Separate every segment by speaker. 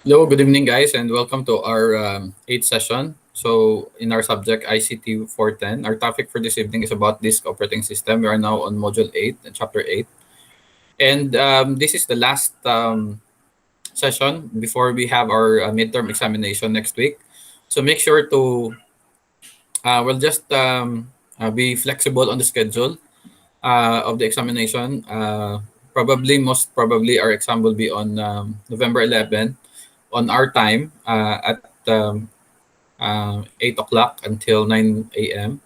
Speaker 1: Hello, good evening, guys, and welcome to our eighth session. So, in our subject ICT 410, our topic for this evening is about disk operating system. We are now on Module 8 and Chapter 8. And this is the last session before we have our midterm examination next week. So, make sure to, we'll just be flexible on the schedule of the examination. Most probably, our exam will be on November 11 on our time at 8 o'clock until 9 a.m.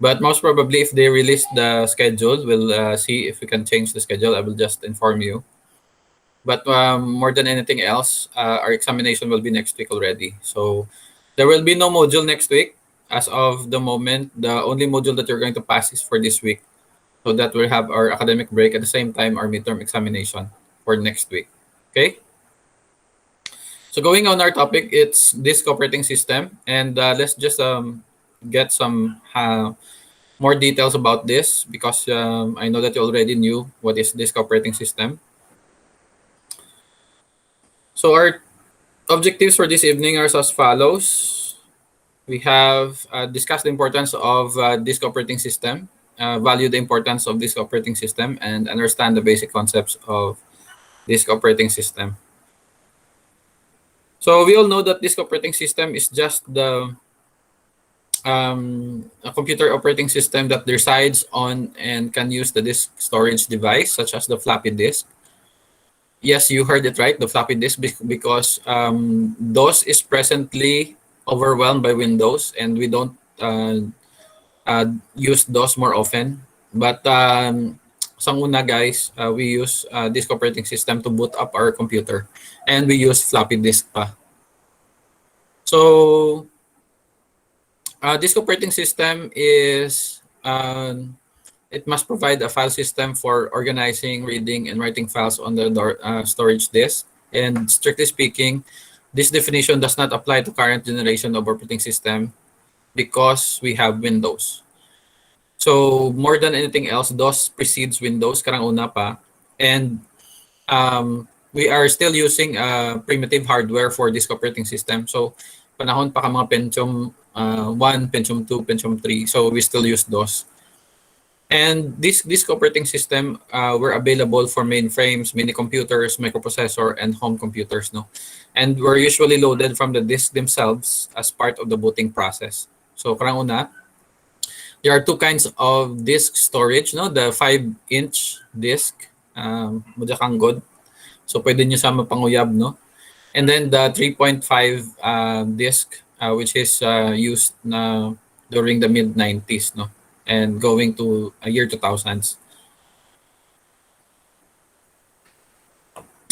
Speaker 1: But most probably, if they release the schedule, we'll see if we can change the schedule. I will just inform you. But more than anything else, our examination will be next week already. So there will be no module next week. As of the moment, the only module that you're going to pass is for this week. So that we'll have our academic break at the same time our midterm examination for next week. Okay? So going on our topic, it's disk operating system, and let's just get some more details about this because I know that you already knew what is disk operating system. So our objectives for this evening are as follows. We have discussed the importance of disk operating system, value the importance of disk operating system, and understand the basic concepts of disk operating system. So we all know that disk operating system is just the a computer operating system that resides on and can use the disk storage device, such as the floppy disk. Yes, you heard it right, the floppy disk, because DOS is presently overwhelmed by Windows, and we don't use DOS more often. But sa una, guys, we use disk operating system to boot up our computer, and we use floppy disk pa. So disk operating system is it must provide a file system for organizing, reading, and writing files on the storage disk. And strictly speaking, this definition does not apply to current generation of operating system because we have Windows. So more than anything else, DOS precedes Windows, karang una pa. And we are still using primitive hardware for disk operating system. So panahon pa ka mga Pentium 1, Pentium 2, Pentium 3. So we still use DOS. And this disk operating system were available for mainframes, mini computers, microprocessor, and home computers, no? And were usually loaded from the disk themselves as part of the booting process. So karang una, there are two kinds of disk storage, no? The 5-inch disk, mujakanggod. So pwede nyo sa mapanguyab, no? And then the 3.5 disk, which is used during the mid-90s, no? And going to year 2000s.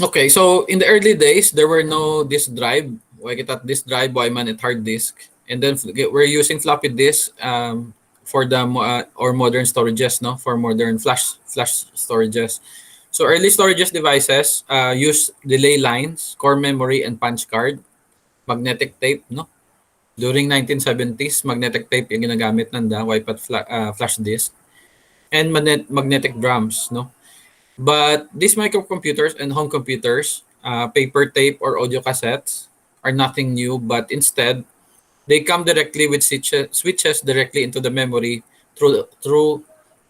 Speaker 1: Okay, so in the early days, there were no disk drive. Why get that disk drive? Why man it hard disk? And then we're using floppy disk for the or modern storages, no? For modern flash storages. So early storages devices use delay lines, core memory, and punch card, magnetic tape, no? During 1970s, magnetic tape yung ginagamit nanda, wipe at flash disk, and magnetic drums, no? But these microcomputers and home computers, paper tape or audio cassettes, are nothing new, but instead, they come directly with switches directly into the memory through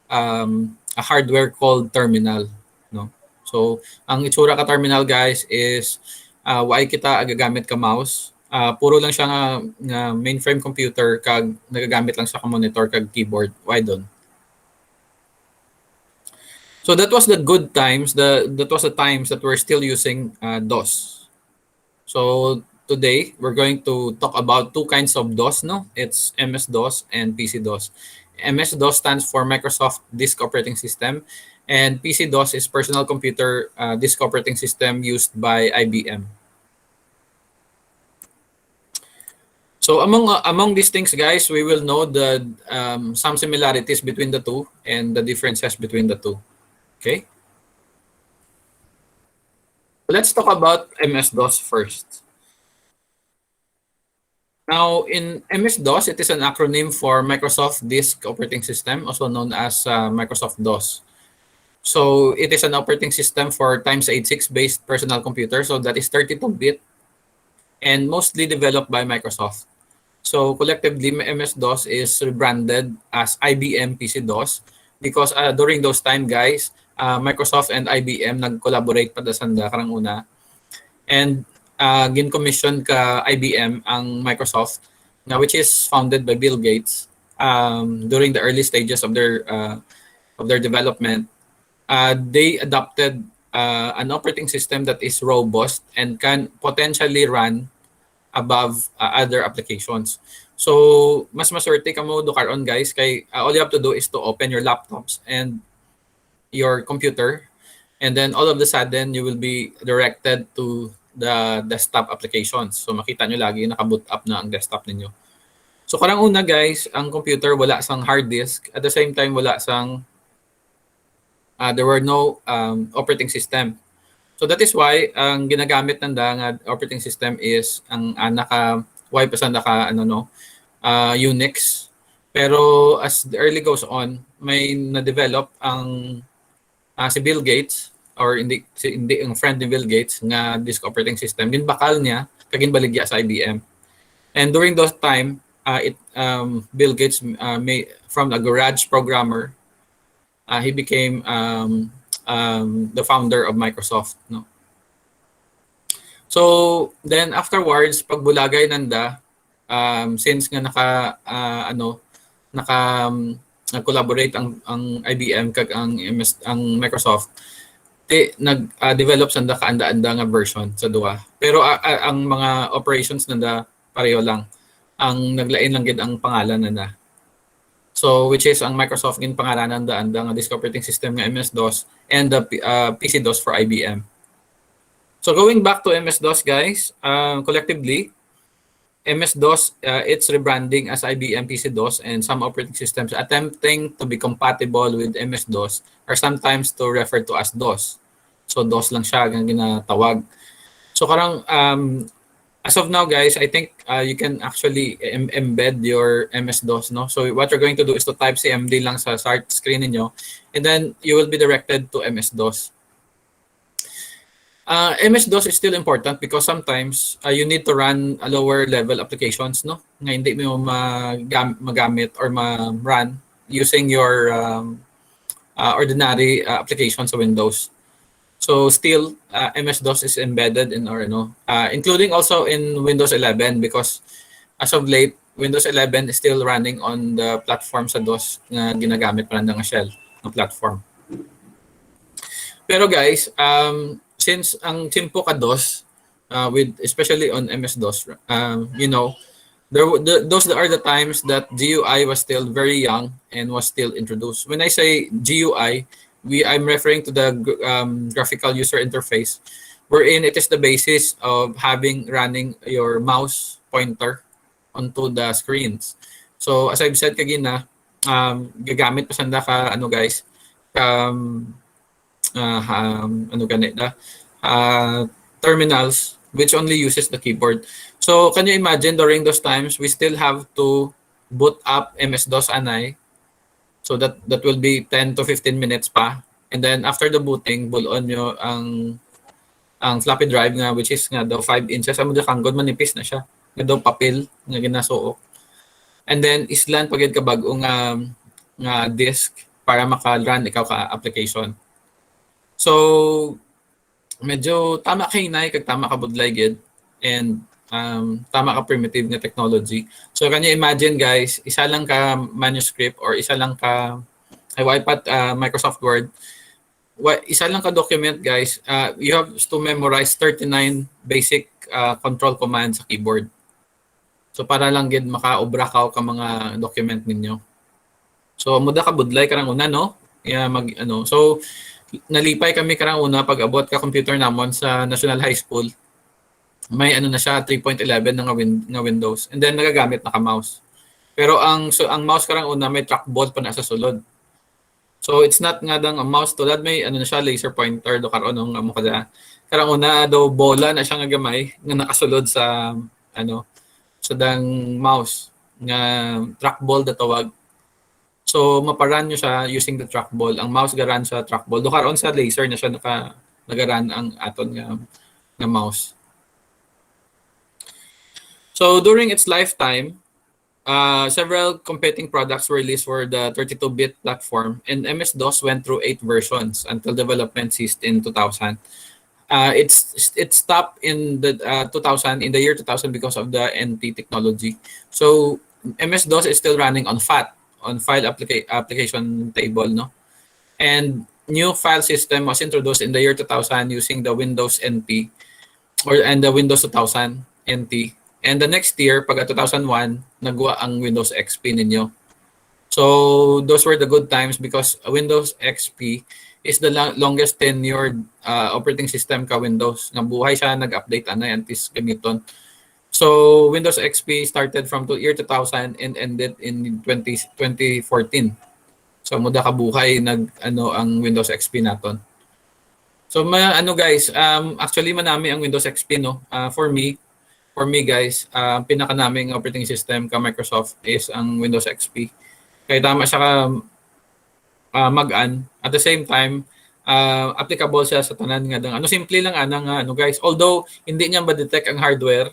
Speaker 1: a hardware called terminal, no? So, ang itsura ka terminal, guys, is why kita agagamit ka mouse. Puro lang siya nga mainframe computer kag nagagamit lang sa monitor kag keyboard. Why don? So that was the good times. That was the times that we're still using DOS. So today we're going to talk about two kinds of DOS. No, it's MS-DOS and PC-DOS. MS-DOS stands for Microsoft Disk Operating System, and PC-DOS is Personal Computer Disk Operating System used by IBM. So among these things, guys, we will know the some similarities between the two and the differences between the two. Okay. Let's talk about MS-DOS first. Now, in MS-DOS, it is an acronym for Microsoft Disk Operating System, also known as Microsoft DOS. So it is an operating system for x86 based personal computer. So that is 32-bit and mostly developed by Microsoft. So collectively, MS-DOS is rebranded as IBM PC-DOS because during those time, guys, Microsoft and IBM nag-collaborate pa sanda karang una. And gin-commission ka IBM ang Microsoft, which is founded by Bill Gates during the early stages of their development. They adopted an operating system that is robust and can potentially run above other applications. So, mas maswerte ka mo do karon guys kay all you have to do is to open your laptops and your computer, and then all of a sudden you will be directed to the desktop applications. So makita nyo lagi nakaboot up na ang desktop ninyo. So karang una guys, ang computer wala sang hard disk, at the same time wala sang there were no operating system. So that is why ang ginagamit nanda nga operating system is ang naka Unix. Pero as the early goes on, may na-develop ang si Bill Gates, or hindi ang friend ni Bill Gates nga disk operating system, ginbakal niya kagin baligya sa IBM. And during those time, Bill Gates from a garage programmer, he became the founder of Microsoft, no. So then afterwards, pagbulagay nanda, since nga nag-collaborate ang IBM kag ang Microsoft, nag-develop sanda kaanda-anda nga version sa duha. Pero ang mga operations nanda pareho lang. Ang naglain lang gid ang pangalan nanda. So which is ang Microsoft gin pangaranan anda nga disk operating system nga MS-DOS, and the PC-DOS for IBM. So going back to MS-DOS guys, collectively MS-DOS, it's rebranding as IBM PC-DOS, and some operating systems attempting to be compatible with MS-DOS are sometimes to refer to as DOS. So DOS lang siya ang ginatawag. So karang as of now guys, I think you can actually embed your MS-DOS, no? So what you're going to do is to type CMD lang sa start screen niyo, and then you will be directed to MS-DOS. MS-DOS is still important because sometimes you need to run a lower level applications, no? Nga hindi mo magamit or ma-run using your ordinary applications sa Windows. So still, MS-DOS is embedded in our, including also in Windows 11, because as of late, Windows 11 is still running on the platform sa DOS na ginagamit pa nga shell ng platform. Pero guys, since ang simple ka DOS, with especially on MS-DOS, those are the times that GUI was still very young and was still introduced. When I say GUI, I'm referring to the graphical user interface, wherein it is the basis of running your mouse pointer onto the screens. So as I've said kagina, gagamit pa sanda ka guys, terminals which only uses the keyboard. So can you imagine during those times we still have to boot up MS-DOS anay, so that will be 10 to 15 minutes pa, and then after the booting bulon nyo ang floppy drive nga, which is nga daw 5 inches amo da kanggod, manipis na siya nga daw papel nga ginasuok, and then islan pagid ka bag-o nga disk para maka-run ikaw ka application. So medyo tama kay inay kag tama ka budlay gid, and tama ka primitive nga technology. So can you imagine guys, isa lang ka manuscript or isa lang ka Microsoft Word, isa lang ka document guys, you have to memorize 39 basic control commands sa keyboard. So para lang gid makaobra ka mga document ninyo. So muda ka budlay karang una, no? So nalipay kami karang una pag abot ka computer namon sa National High School. May na siya 3.11 nga Windows, and then nagagamit na ka mouse. Pero ang mouse karang una may trackball pa na sa sulod. So it's not nga dang ang mouse tulad may na siya laser pointer do karon ng amo kada. Karang una do bola na siya nga gamay nga nakasulod sa sa dang mouse nga trackball da tawag. So maparan nyo siya using the trackball. Ang mouse garan sa trackball. Do karon sa laser na siya nagaran ang aton nga mouse. So during its lifetime, several competing products were released for the 32-bit platform, and MS-DOS went through 8 versions until development ceased in 2000. It stopped in the 2000 in the year 2000 because of the NT technology. So MS-DOS is still running on FAT, on application table, no? And new file system was introduced in the year 2000 using the Windows NT and the Windows 2000 NT. And the next year, pag 2001, nagwa ang Windows XP ninyo. So those were the good times because Windows XP is the longest tenured operating system ka Windows. Nga buhay siya, nag-update ana antis gamiton. So Windows XP started from the year 2000 and ended in 2014. So muda ka buhay ang Windows XP naton. So guys, actually manami ang Windows XP, no. For me guys, pinaka naming operating system ka Microsoft is ang Windows XP. Kaya tama siya ka mag-an. At the same time, applicable siya sa tanan nga dang simple lang guys. Although hindi niya ma-detect ang hardware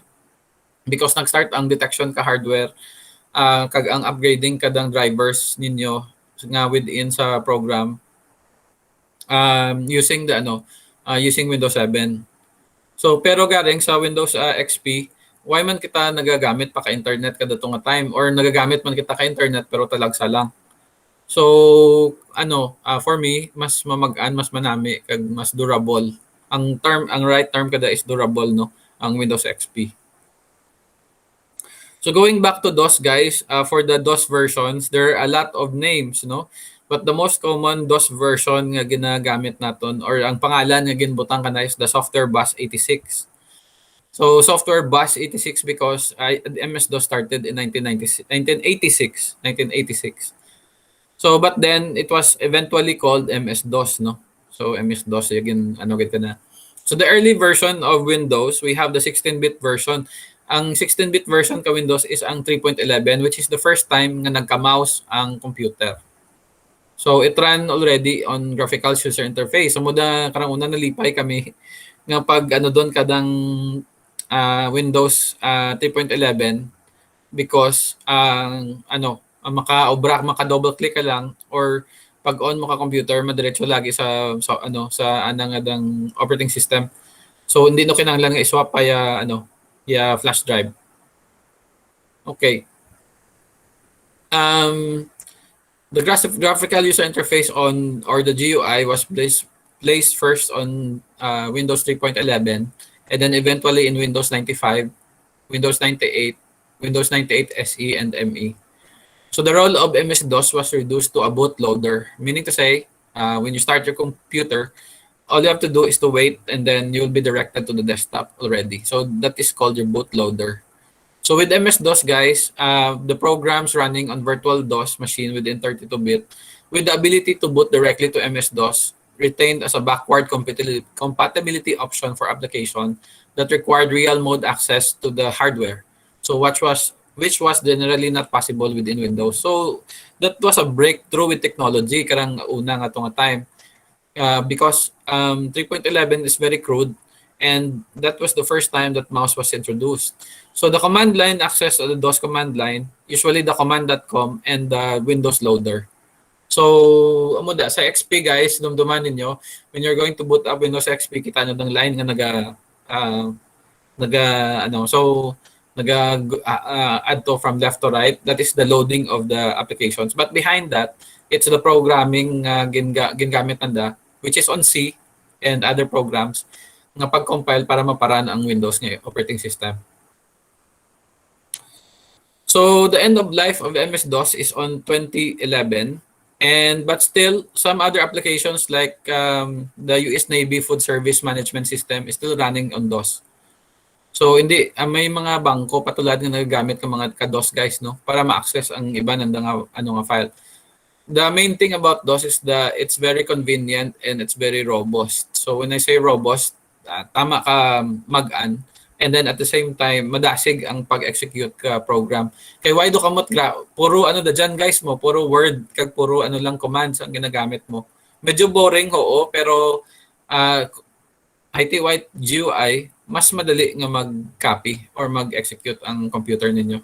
Speaker 1: because nag-start ang detection ka hardware kag ang upgrading kadang drivers ninyo nga within sa program using using Windows 7. So pero garing sa Windows XP, why man kita nagagamit pa ka internet kada nga time or nagagamit man kita ka internet pero talagsa lang. So for me mas mamag-an, mas manami kag mas durable. Ang right term kada is durable, no, ang Windows XP. So going back to DOS guys, for the DOS versions, there are a lot of names, no? But the most common DOS version nga ginagamit naton or ang pangalan nga ginbutang kana is the Software Bus 86. So Software Bus 86 because MS-DOS started in 1986. So but then it was eventually called MS-DOS, no? So MS-DOS again gid kana. So the early version of Windows, we have the 16-bit version. Ang 16-bit version ka Windows is ang 3.11, which is the first time nga nagka-mouse ang computer. So it ran already on graphical user interface. So muda karang una nalipay kami nga pag doon kadang Windows 3.11 because maka double click ka lang or pag on mo ka computer madiretso lagi sa anang operating system. So hindi no kinahanglan nga i-swap pa flash drive. Okay. The graphical user interface or the GUI was placed first on Windows 3.11 and then eventually in Windows 95, Windows 98, Windows 98 SE and ME. So the role of MS-DOS was reduced to a bootloader, meaning to say, when you start your computer, all you have to do is to wait and then you'll be directed to the desktop already. So that is called your bootloader. So with MS-DOS guys, the programs running on virtual DOS machine within 32-bit with the ability to boot directly to MS-DOS retained as a backward compatibility option for application that required real mode access to the hardware. So which was generally not possible within Windows. So that was a breakthrough with technology karang una nga time. Because 3.11 is very crude and that was the first time that mouse was introduced. So the command line access to the DOS command line, usually the command.com and the Windows loader. So sa XP guys, dumduman ninyo, when you're going to boot up Windows XP, kita nyo ng line nga add to from left to right. That is the loading of the applications. But behind that, it's the programming gingamit nanda, which is on C and other programs nga pag-compile para maparan ang Windows nga operating system. So the end of life of MS-DOS is on 2011, but still some other applications like the US Navy Food Service Management System is still running on DOS. So may mga bangko patulad nga nagagamit ng mga ka-DOS guys, no, para ma-access ang iba nang nga file. The main thing about DOS is that it's very convenient and it's very robust. So when I say robust, tama ka mag-an, and then at the same time madasig ang pag-execute ka program. Kay why do kamot puro dyan guys mo, puro word kag puro lang commands ang ginagamit mo. Medyo boring, oo, pero IT white GUI mas madali nga mag-copy or mag-execute ang computer ninyo.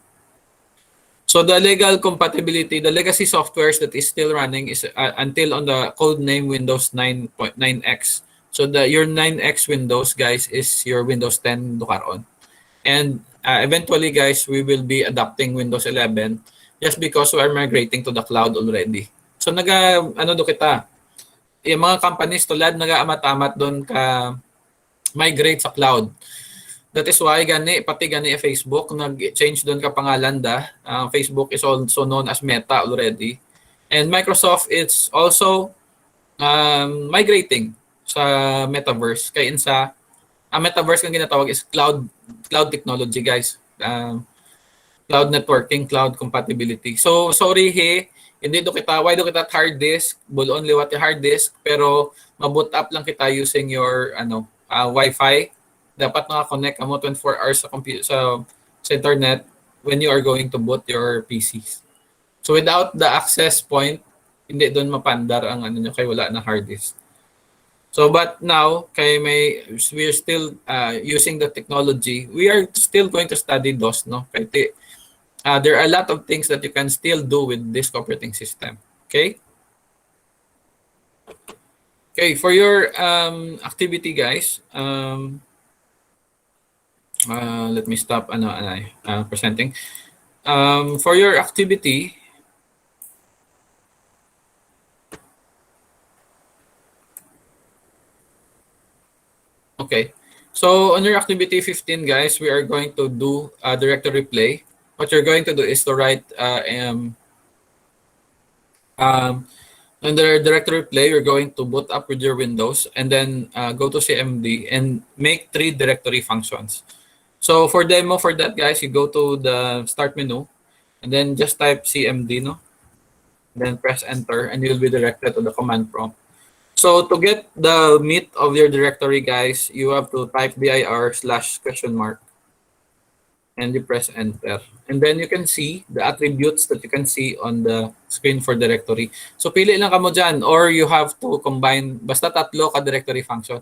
Speaker 1: So the legal compatibility, the legacy softwares that is still running is until on the code name Windows 9.9x. So your 9x Windows, guys, is your Windows 10 dukaron. And eventually, guys, we will be adopting Windows 11 just because we are migrating to the cloud already. So ano do kita, yung mga companies tulad nag-aamat-amat doon ka migrate sa cloud. That is why pati Facebook nag-change doon ka pangalan da. Facebook is also known as Meta already. And Microsoft is also migrating sa metaverse. Kaya sa metaverse kang ginatawag is cloud technology, guys. Cloud networking, cloud compatibility. So sorry hindi do kita, why do kita hard disk, bulon liwat yung hard disk, pero maboot up lang kita using your Wi-Fi. Dapat naka-connect ka mo 24 hours sa internet when you are going to boot your PCs. So without the access point, hindi doon mapandar ang nyo kay wala na hard disk. So but now we're still using the technology. We are still going to study DOS, no? Kaya there are a lot of things that you can still do with this operating system. Okay? Okay, for your activity, guys, let me stop presenting. For your activity, okay. So on your activity 15, guys, we are going to do a directory play. What you're going to do is to write under directory play, you're going to boot up with your Windows and then go to CMD and make 3 directory functions. So for demo for that, guys, you go to the start menu and then just type CMD, no? Then press enter and you'll be directed to the command prompt. So to get the meat of your directory, guys, you have to type dir /? And you press enter. And then you can see the attributes that you can see on the screen for directory. So pili lang kamo dyan or you have to combine basta tatlo ka directory function.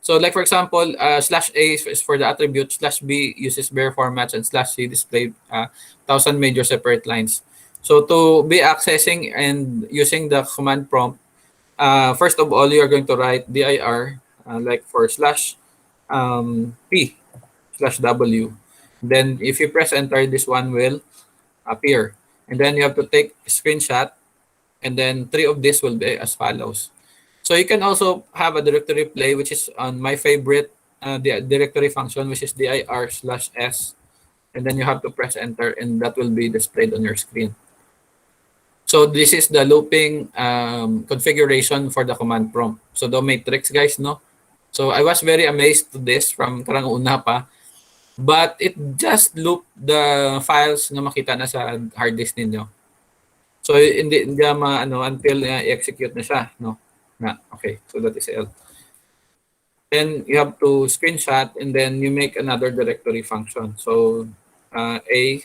Speaker 1: So like for example, /A is for the attribute, /B uses bare formats, and /C display 1,000 major separate lines. So to be accessing and using the command prompt, first of all, you are going to write dir like for /P/W. Then if you press enter, this one will appear. And then you have to take a screenshot, and then 3 of this will be as follows. So you can also have a directory play, which is on my favorite the directory function, which is dir /S. And then you have to press enter, and that will be displayed on your screen. So this is the looping configuration for the command prompt. So the matrix, guys, no? So I was very amazed to this from karang una pa. But it just loop the files na makita na sa hard disk ninyo. So hindi until i-execute na siya, no? Okay, so that is L. Then you have to screenshot and then you make another directory function. So A,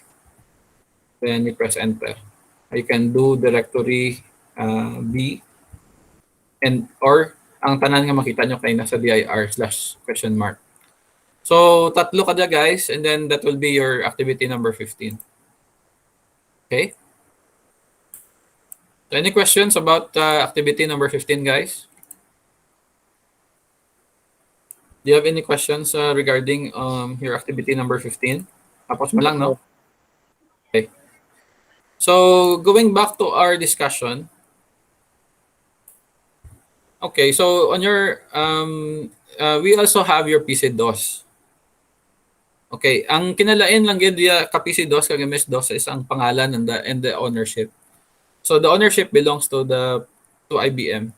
Speaker 1: then you press enter. You can do directory B and or ang tanan nga makita nyo kay nasa dir /? So tatlo kada, guys, and then that will be your activity number 15. Okay? So any questions about activity number 15, guys? Do you have any questions regarding your activity number 15? Tapos mo lang, no? Okay. So going back to our discussion. Okay, so on your we also have your PC-DOS. Okay, ang kinalain lang gid diya ka PC-DOS kag MS-DOS is ang pangalan and the ownership. So the ownership belongs to IBM.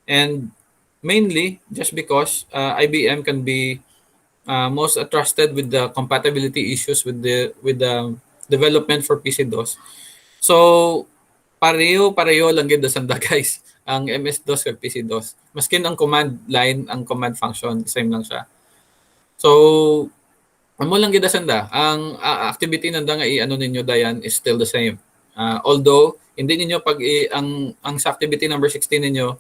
Speaker 1: And mainly just because IBM can be most trusted with the compatibility issues with the development for PC-DOS. So pareho lang gid sanda, guys, ang MS-DOS kag PC-DOS. Maskin ang command line, ang command function same lang siya. So amo lang gid sanda ang activity nanda nga ninyo dayan is still the same. Although hindi ninyo pag ang sa activity number 16 ninyo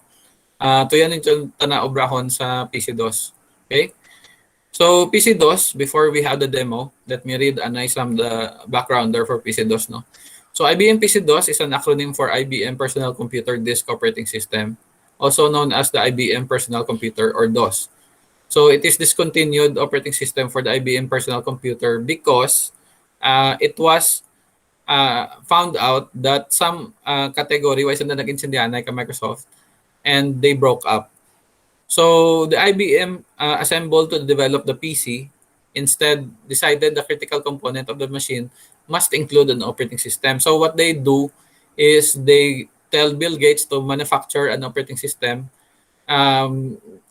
Speaker 1: tuyan ninyo tana obrahon sa PC-DOS. Okay? So PC-DOS, before we have the demo, let me read a nice the background there for PC-DOS. No? So IBM PC-DOS is an acronym for IBM Personal Computer Disk Operating System, also known as the IBM Personal Computer or DOS. So it is discontinued operating system for the IBM Personal Computer because it was found out that some category wise na nag-insindihan ka Microsoft and they broke up. So the IBM assembled to develop the PC instead decided the critical component of the machine must include an operating system. So what they do is they tell Bill Gates to manufacture an operating system.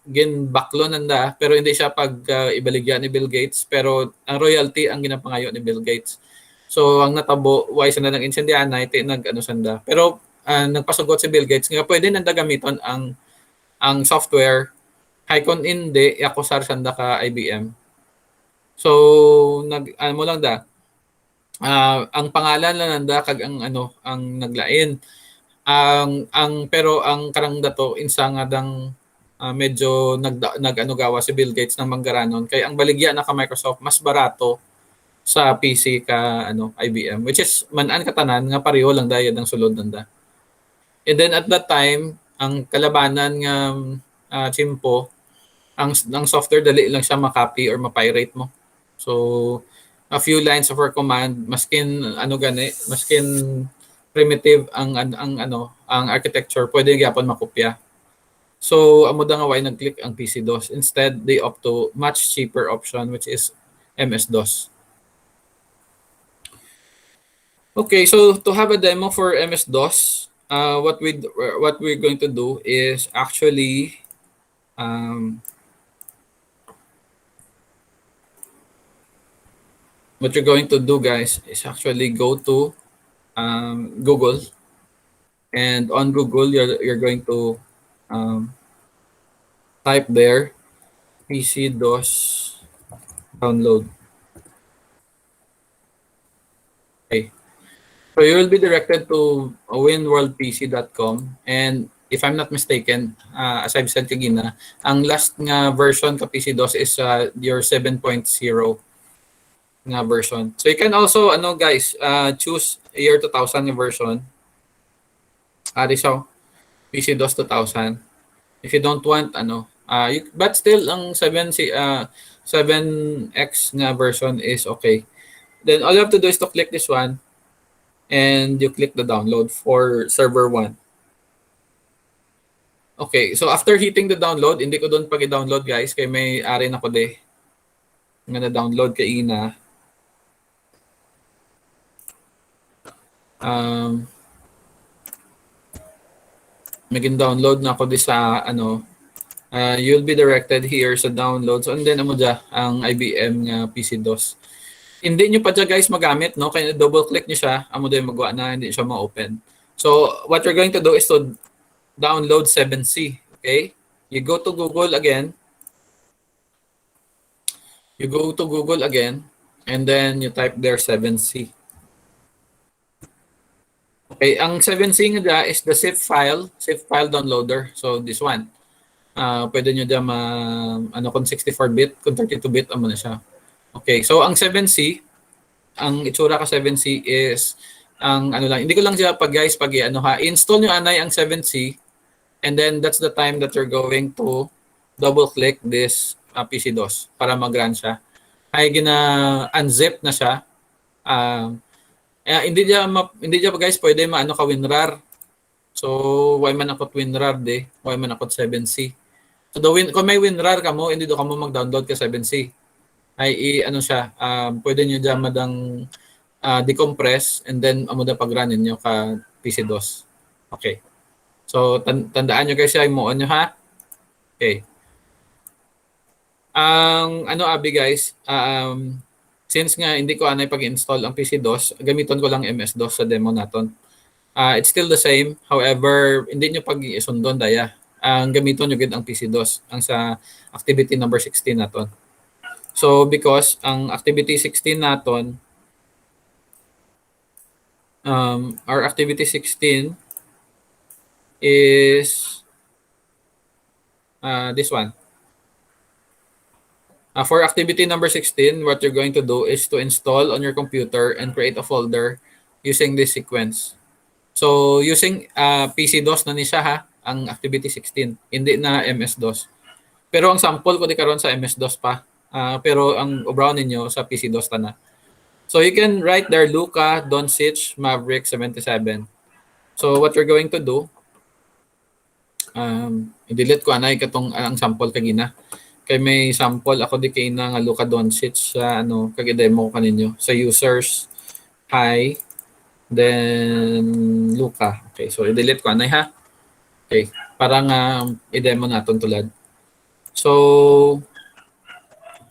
Speaker 1: Ginbaklo nanda pero hindi siya pag ibaligya ni Bill Gates pero ang royalty ang ginapangayo ni Bill Gates. So ang natabo wise na nang insendihan na iti nag ano sanda. Pero nagpasugot si Bill Gates nga pwede nanda gamiton ang software hay kon hindi akusar sanda ka IBM. So mo lang da ang pangalan lang nanda kag ang ang naglain ang pero ang karang dato insa nga dang medyo nag gawa si Bill Gates ng manggaranon kay ang baligya na ka Microsoft mas barato sa PC ka IBM which is man-an katanan nga pareho lang dayad ang sulod nanda. And then at that time ang kalabanan nga chimpo ang software dali lang siya ma-copy or ma-pirate mo. So a few lines of our command maskin maskin primitive ang architecture pwede gyapon makopya. So amo da nga why nag-click ang PC-DOS. Instead they opt to much cheaper option which is MS-DOS. Okay, so to have a demo for MS-DOS, what we're going to do is actually what you're going to do guys is actually go to Google, and on Google you're going to type there PC-DOS download. Okay. So you will be directed to winworldpc.com, and if I'm not mistaken, as I've said kagina, ang last nga version ka PC-DOS is your 7.0 nga version. So you can also guys, choose year 2000 nga version. So PC-DOS 2000. If you don't want but still ang 7x nga version is okay. Then all you have to do is to click this one and you click the download for server 1. Okay, so after hitting the download, hindi ko doon pag-download guys kay may ari na ko de nga na-download kay ina. Maging download na ako di sa you'll be directed here sa downloads and then amo dya ang IBM nga PC-DOS. Hindi nyo pa dyan guys magamit, no? Kaya double click nyo siya, amo doon magawa na, hindi siya ma-open. So, what you're going to do is to download 7C, okay? You go to Google again. And then you type there 7C. Okay, ang 7C nga is the zip file downloader. So, this one. Pwede nyo dyan kung 64-bit, kung 32-bit, amo na siya. Okay, so ang 7C, ang itsura ka 7C is ang lang, hindi ko lang siya install nyo anay ang 7C, and then that's the time that you're going to double click this PC-DOS para mag-run siya. Ay unzip na siya. Hindi siya guys pwede ka WinRAR. So why man ako WinRAR why man ako 7C. So kung may WinRAR ka mo, hindi do ka mo mag-download ka 7C. Ay siya, pwede nyo dyan madang decompress and then amo na pag-run ninyo ka PC-DOS. Okay. So tandaan nyo guys, imuon nyo ha. Okay. Ang abi guys, since nga hindi ko anay pag-install ang PC-DOS, gamiton ko lang MS-DOS sa demo naton. It's still the same. However, hindi nyo pag-isundon daya. Ang gamiton nyo gid ang PC-DOS ang sa activity number 16 naton. So because ang activity 16 naton, our activity 16 is this one. For activity number 16, what you're going to do is to install on your computer and create a folder using this sequence. So, using PC-DOS na ni siya ha, ang activity 16, hindi na MS-DOS. Pero ang sample ko di karon sa MS-DOS pa. Pero ang obraw ninyo sa PC-DOS ta na. So, you can write there Luca, Doncic, Maverick 77. So, what you're going to do, i-delete ko anay katong ang sample kagina. Kay may sample ako di kay na nga Luka Doncic sa kagi-demo ko kaninyo sa users hi then Luka. Okay, so i-delete ko anay ha. Okay, para nga i-demo naton tulad. So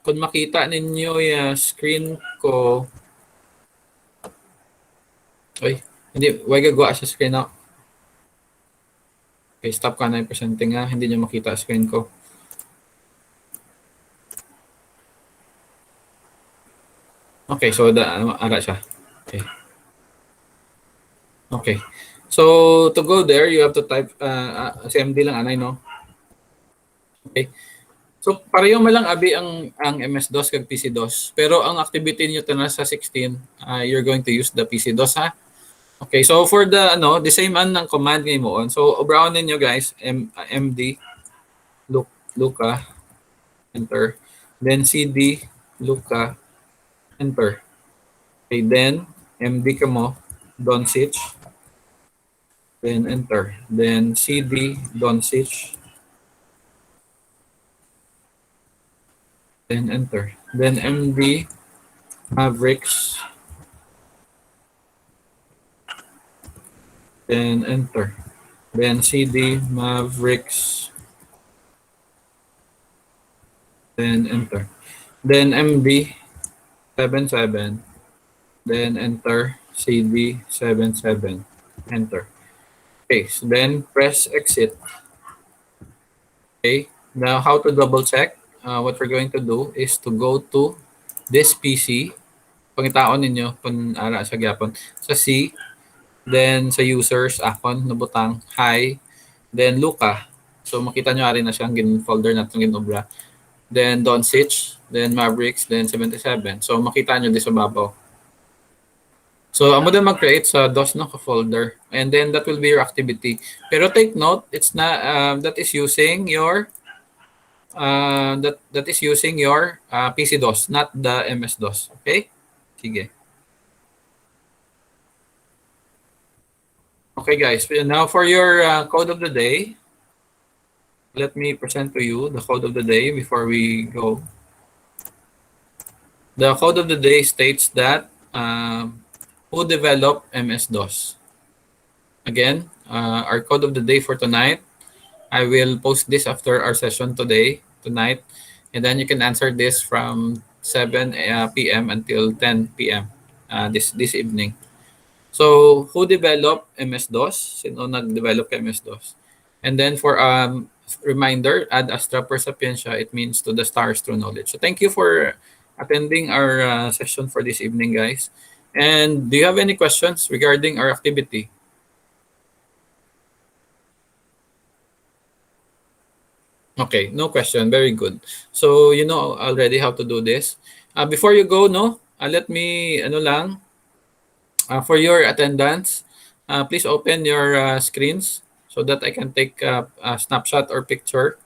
Speaker 1: kung makita ninyo yung screen ko hindi wag gagawa sa screen na. Okay, stop ka na yung presenting ha. Hindi niyo makita screen ko. Okay, so ara siya. Okay. Okay. So to go there, you have to type CMD lang anay no. Okay. So pareho malang abi ang MS-DOS kag PC-DOS. Pero ang activity niyo ta na sa 16, you're going to use the PC-DOS ha. Okay, so for the the same ng command ngayon mo on. So obraon ninyo guys, MD Luca enter. Then CD Luca enter. Okay, then MD ka mo Doncic. Then enter. Then CD Doncic. Then enter. Then MD Mavericks. Then enter. Then CD Mavericks. Then enter. Then MD 77. Then enter. CD 77. Enter. Okay, so then press exit. Okay, now how to double check? What we're going to do is to go to this PC. Pangitaon ninyo kung ara sa gyapon. Sa C, then sa users, akon, nabutang, hi, then Luca. So makita nyo rin na siyang folder natin ginobra. Then Doncic, then Mavericks, then 77. So makita nyo di sa babaw. So amo din mag-create sa DOS no folder, and then that will be your activity. Pero take note, it's not that is using your that is using your PC-DOS, not the MS-DOS. Okay? Sige. Okay guys, now for your code of the day, let me present to you the code of the day before we go. The code of the day states that who developed MS-DOS? Again, our code of the day for tonight, I will post this after our session tonight, and then you can answer this from 7 p.m. until 10 p.m. This evening. So, who developed MS-DOS? Sino nag-develop kay MS-DOS? And then for reminder, ad astra per sapientia, it means to the stars through knowledge. So, thank you for attending our session for this evening, guys. And do you have any questions regarding our activity? Okay, no question. Very good. So, you know already how to do this. Before you go, let me, for your attendance, please open your screens so that I can take a snapshot or picture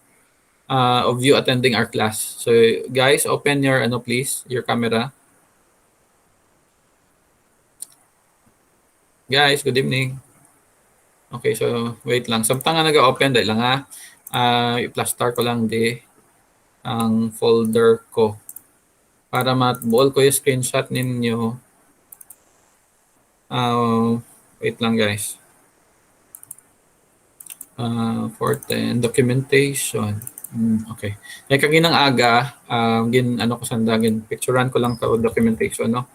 Speaker 1: of you attending our class. So, guys, open your, please, your camera. Guys, good evening. Okay, so wait lang. Samtang nga nag-open, dahil lang ha. I-plaster ko lang ang folder ko para matbuol ko yung screenshot ninyo. Wait lang guys. 410 documentation. Okay. Like kaginang aga, ko sandagin picturean ko lang ka documentation, no?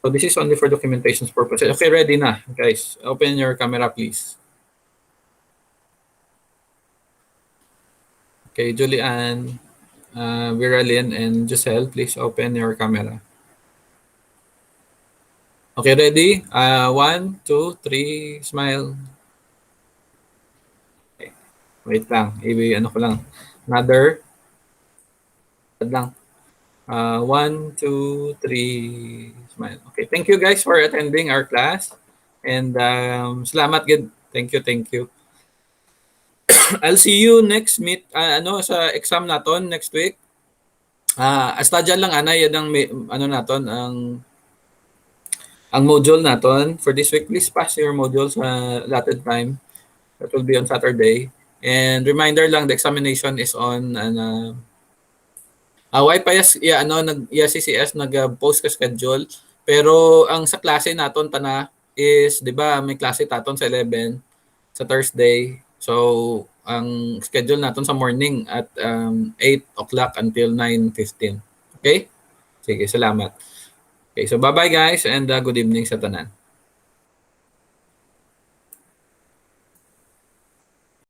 Speaker 1: So this is only for documentation purposes. Okay, ready na, guys. Open your camera, please. Okay, Julianne, Viralyn, and Giselle, please open your camera. Okay, ready? 1, 2, 3, smile. Okay. Wait lang. Ko lang. Another. Lang. 1, 2, 3, smile. Okay, thank you guys for attending our class. And salamat gid. Thank you, thank you. I'll see you next sa exam naton next week. Astadyan lang ana yan ang naton ang module naton for this week. Please pass your module sa allotted time. That will be on Saturday. And reminder lang, the examination is on YPS, CCS nag-post ka schedule. Pero ang sa klase naton tana is, 'di ba, may klase taton sa 11 sa Thursday. So, ang schedule naton sa morning at 8 o'clock until 9:15. Okay? Sige, salamat. Okay, so bye-bye guys and good evening sa tanan.